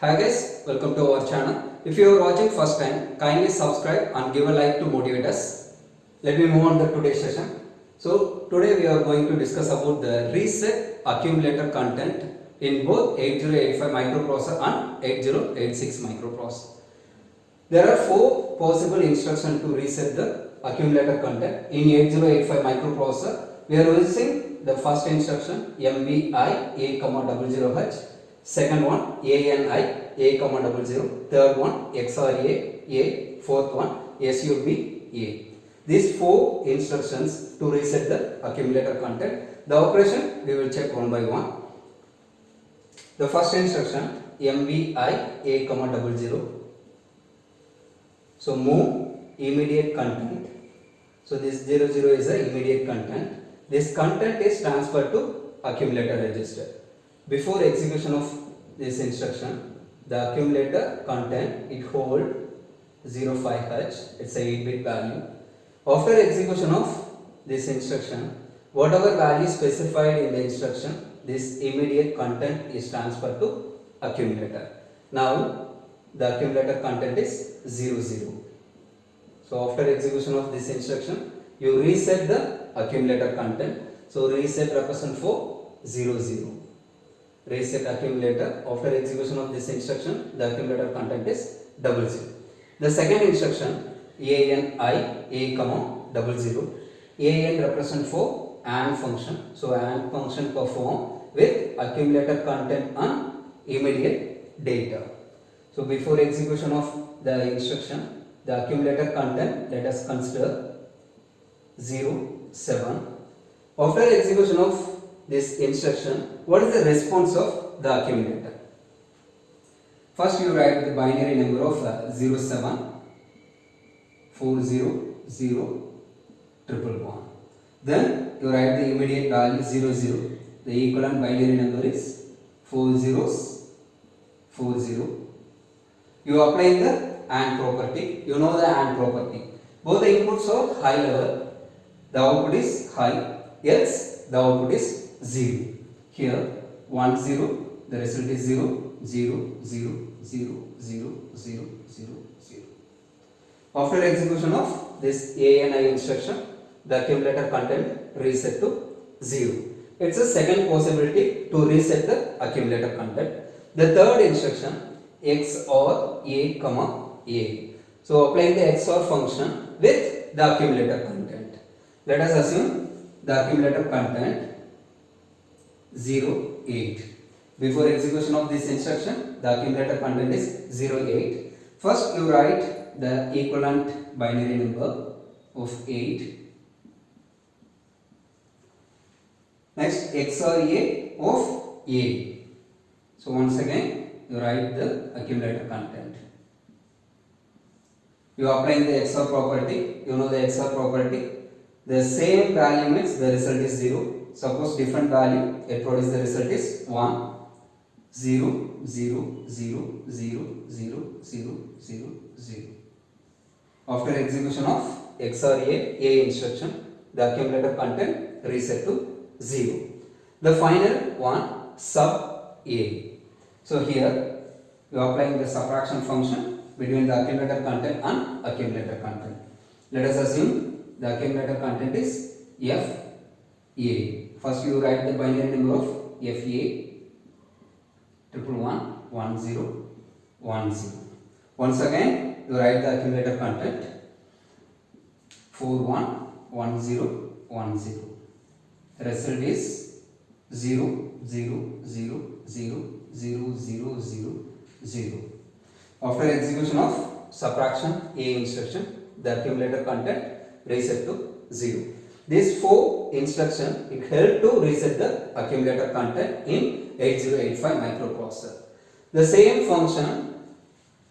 Hi guys, welcome to our channel. If you are watching first time, kindly subscribe and give a like to motivate us. Let me move on to today's session. So today we are going to discuss about the reset accumulator content in both 8085 microprocessor and 8086 microprocessor. There are four possible instructions to reset the accumulator content in 8085 microprocessor. We are using the first instruction MVI A,00H. Second one ANI A,00. Third one XRA A. Fourth one SUB A. These four instructions to reset the accumulator content. The operation we will check one by one. The first instruction MVI A,00. So move immediate content. So this 00 is the immediate content. This content is transferred to accumulator register. Before execution of this instruction, the accumulator content it hold 05H. It's a 8-bit value. After execution of this instruction, whatever value specified in the instruction, this immediate content is transferred to accumulator. Now the accumulator content is 00. So after execution of this instruction, you reset the accumulator content. So reset represent for 00. Reset accumulator. After execution of this instruction, the accumulator content is 00. The second instruction ANI A,00. AN represent for AND function. So AND function perform with accumulator content and immediate data. So before execution of the instruction, the accumulator content, let us consider 07. After execution of this instruction, what is the response of the accumulator? First you write the binary number of 07 40 0 111. Then you write the immediate value 00. The equivalent binary number is 4 zeros 40. You apply the AND property. You know the AND property. Both the inputs are high level. The output is high. Else the output is 0. Here 1 0. The result is 0 0 0 0 0 0 0 0. After execution of this ANI instruction, the accumulator content reset to 0. It's a second possibility to reset the accumulator content. The third instruction XOR A, A. So applying the XOR function with the accumulator content. Let us assume the accumulator content 08. Before execution of this instruction, the accumulator content is 08. First you write the equivalent binary number of 8. Next XOR A of A. So once again you write the accumulator content. You apply the XOR property. You know the XOR property. The same value means the result is 0. Suppose different value, it produces the result is 1 0 0 0 0 0 0 0 0. After execution of XOR A instruction, the accumulator content reset to 0. The final one sub A. So here you are applying the subtraction function between the accumulator content and accumulator content. Let us assume the accumulator content is FA. First you write the binary number of FA 111 1010. Once again you write the accumulator content 411010. The result is 0 0 0 0 0 0 0 0. After execution of subtraction A instruction, the accumulator content reset to 0. These four instructions it help to reset the accumulator content in 8085 microprocessor. The same function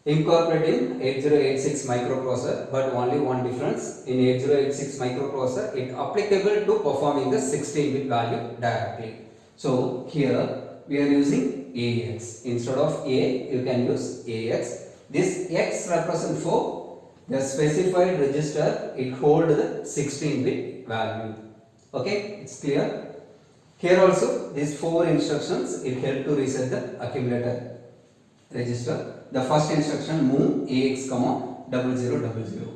incorporating 8086 microprocessor, but only one difference. In 8086 microprocessor, it applicable to performing the 16-bit value directly. So here we are using AX. Instead of A, you can use AX. This X represents for the specified register, it hold the 16-bit value. Okay, it's clear. Here also these four instructions it help to reset the accumulator register. The first instruction move AX comma 0000.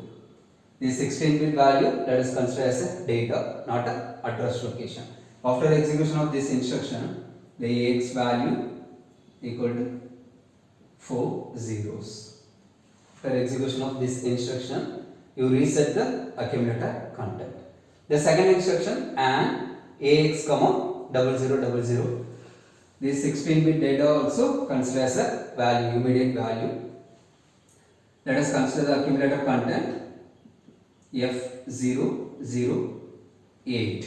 The 16-bit value, let us consider as a data, not a address location. After execution of this instruction, the AX value equal to 4 zeros. After execution of this instruction, you reset the accumulator content. The second instruction and AX comma 0000. This 16-bit data also consider as a value, immediate value. Let us consider the accumulator content F008.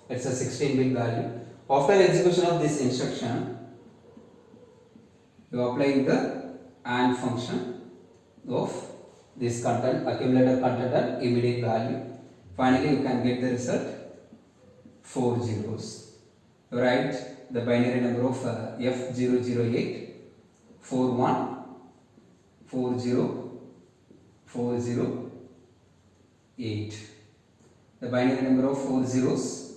It's a 16-bit value. After execution of this instruction, you apply the AND function of this content, accumulator content and immediate value. Finally, you can get the result 4 zeros. You write the binary number of F008 41 40 The binary number of 4 zeros,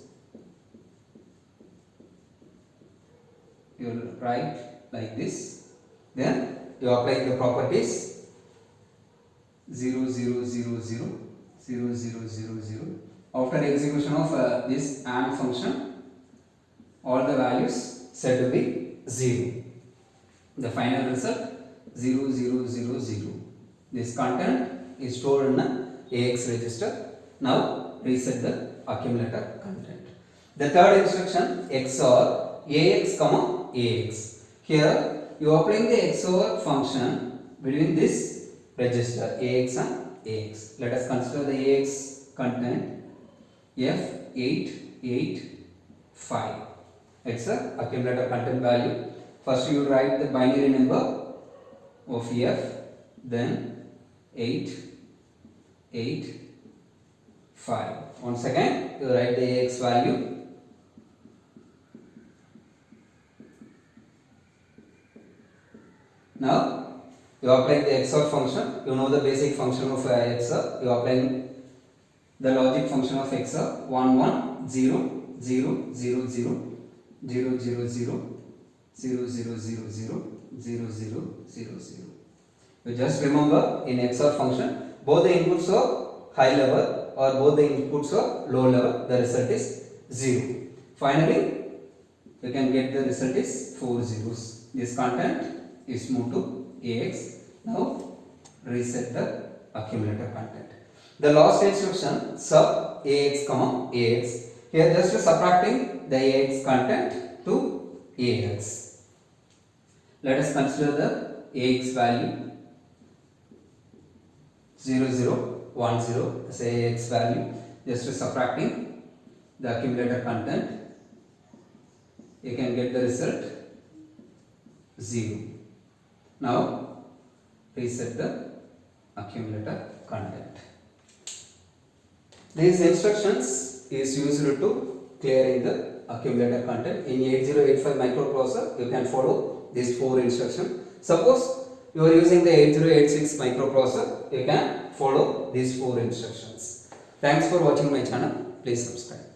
you will write like this. Then you apply the properties 0000 After execution of this AND function, all the values set to be 0. The final result 0000. This content is stored in the AX register. Now reset the accumulator content. The third instruction XOR AX comma AX. Here you are applying the XOR function between this register AX and AX. Let us consider the AX content F885. It's a accumulator content value. First you write the binary number of F, then 885. Once again you write the AX value. Now you apply the XOR function. You know the basic function of XOR. You apply the logic function of XOR 1 1 0 0 0 0 0 0 0 0 0 0 0 0 0 0 0. You just remember in XOR function both the inputs are high level or both the inputs are low level, the result is 0. Finally you can get the result is 4 zeros. This content is moved to AX. Now reset the accumulator content. The last instruction sub AX comma AX. Here just subtracting the AX content to AX. Let us consider the AX value 0010 as AX value. Just subtracting the accumulator content, you can get the result 0. Now reset the accumulator content. These instructions is used to clearing the accumulator content. In 8085 microprocessor, you can follow these 4 instructions. Suppose you are using the 8086 microprocessor, you can follow these 4 instructions. Thanks for watching my channel. Please subscribe.